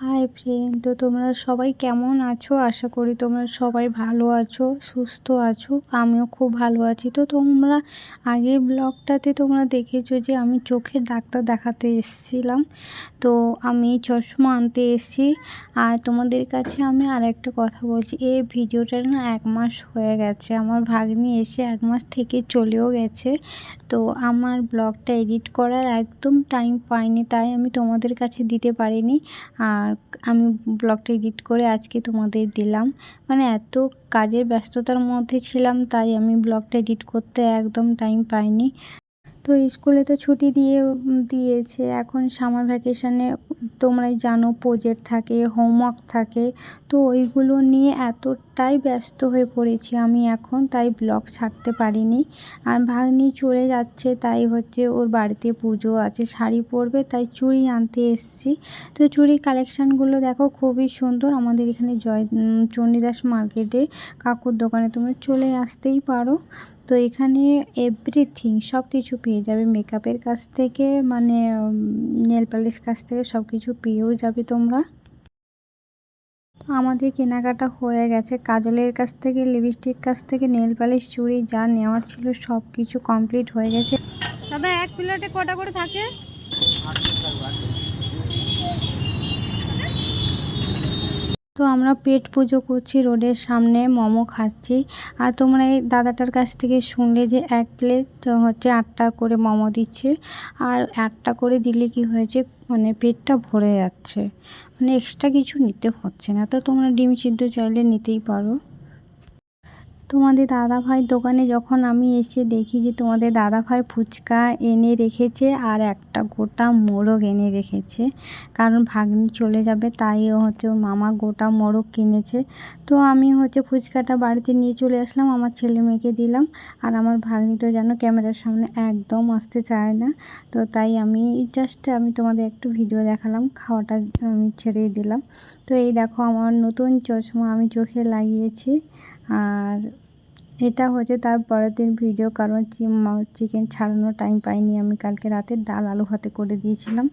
Hi friend, তো তোমরা সবাই কেমন আছো? আশা করি তোমরা সবাই ভালো আছো, সুস্থ আছো। আমিও খুব ভালো আছি। তো তোমরা আগের ব্লগটাতে তোমরা দেখেছো যে আমি চোখের ডাক্তার দেখাতে এসেছিলাম। তো আমি চশমা আনতে এসেছি। আর তোমাদের কাছে আমি আর একটা কথা বলছি, এই ভিডিওটা না 1 মাস হয়ে গেছে। আমার ভাগ্নি এসে 1 মাস থেকে চলেও গেছে। তো আমার ব্লগটা এডিট করার একদম টাইম পাইনি, তাই আমি তোমাদের কাছে দিতে পারিনি। আর আমি ব্লগটা এডিট করে আজকে তোমাদের দিলাম। মানে এত কাজের ব্যস্ততার মধ্যে ছিলাম, তাই আমি ব্লগটা এডিট করতে একদম টাইম পাইনি। তো স্কুলে তো ছুটি দিয়েছে। এখন সামার ভ্যাকেশানে তোমরাই জানো প্রজেক্ট থাকে, হোমওয়ার্ক থাকে। তো ওইগুলো নিয়ে এতটাই ব্যস্ত হয়ে পড়েছি আমি এখন, তাই ব্লগ ছাড়তে পারিনি। আর ভাগ্নি চলে যাচ্ছে, তাই হচ্ছে ওর বাড়িতে পুজো আছে, শাড়ি পরবে, তাই চুড়ি আনতে এসেছি। তো চুড়ির কালেকশানগুলো দেখো খুবই সুন্দর। আমাদের এখানে চণ্ডীদাস মার্কেটে কাকুর দোকানে তোমরা চলে আসতেই পারো। তো এখানে এভরিথিং সব কিছু পেয়ে যাবে, মেকআপের কাছ থেকে মানে নেল পালিশ কাছ থেকে সব কিছু পেয়েও যাবে তোমরা। তো আমাদের কেনাকাটা হয়ে গেছে, কাজলের কাছ থেকে, লিপস্টিক কাছ থেকে, নেল পালিশ, চুড়ি যা নেওয়ার ছিল সব কিছু কমপ্লিট হয়ে গেছে। দাদা এক প্লেটে কটা করে থাকে? তো আমরা পেট পুজো করছি, রোডের সামনে মোমো খাচ্ছি। আর তোমরা এই দাদাটার কাছ থেকে শুনলে যে 1 প্লেট হচ্ছে 8 টাকা করে মোমো দিচ্ছে। আর 8 টাকা করে দিলে কি হয়েছে, মানে পেটটা ভরে যাচ্ছে, মানে এক্সট্রা কিছু নিতে হচ্ছে না। তো তোমরা ডিম সিদ্ধ চাইলে নিতেই পারো। তোমাদের দাদাভাইয়ের দোকানে যখন আমি এসে দেখি যে তোমাদের দাদাভাই ফুচকা এনে রেখেছে আর একটা গোটা মোরগ এনে রেখেছে, কারণ ভাগ্নি চলে যাবে, তাই হচ্ছে ওর মামা গোটা মোরগ কিনেছে। তো আমি হচ্ছে ফুচকাটা বাড়িতে নিয়ে চলে আসলাম, আমার ছেলে মেয়েকে দিলাম। আর আমার ভাগ্নি তো যেন ক্যামেরার সামনে একদম আসতে চায় না। তো তাই আমি আমি তোমাদের একটু ভিডিও দেখালাম, খাওয়াটা আমি ছেড়েই দিলাম। তো এই দেখো আমার নতুন চশমা আমি চোখে লাগিয়েছি। আর এটা হচ্ছে তার পরের দিন ভিডিও, কারণ চিকেন ছাড়ানোর টাইম পাইনি আমি। কালকে রাতে ডাল আলু ভাতে করে দিয়েছিলাম।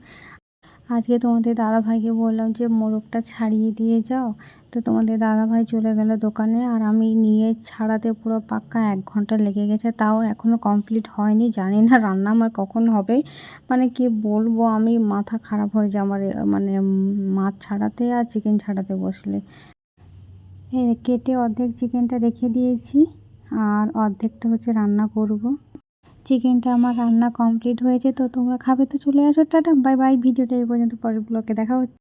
আজকে তোমাদের দাদাভাইকে বললাম যে মোরগটা ছাড়িয়ে দিয়ে যাও। তো তোমাদের দাদাভাই চলে গেল দোকানে, আর আমি নিয়ে ছাড়াতে পুরো পাক্কা 1 ঘন্টা লেগে গেছে, তাও এখনও কমপ্লিট হয়নি। জানি না রান্না আমার কখন হবে, মানে কি বলবো, আমি মাথা খারাপ হয়ে যায় আমার, মানে মাছ ছাড়াতে আর চিকেন ছাড়াতে বসলে। কেটে অর্ধেক চিকেনটা রেখে দিয়েছি, আর অর্ধেকটা হচ্ছে রান্না করব। চিকেনটা আমার রান্না কমপ্লিট হয়েছে। তো তোমরা খাবে তো চলে আসো, টাটা বাই বাই। ভিডিওটা এই পর্যন্ত, পরের ব্লগে দেখা হচ্ছে।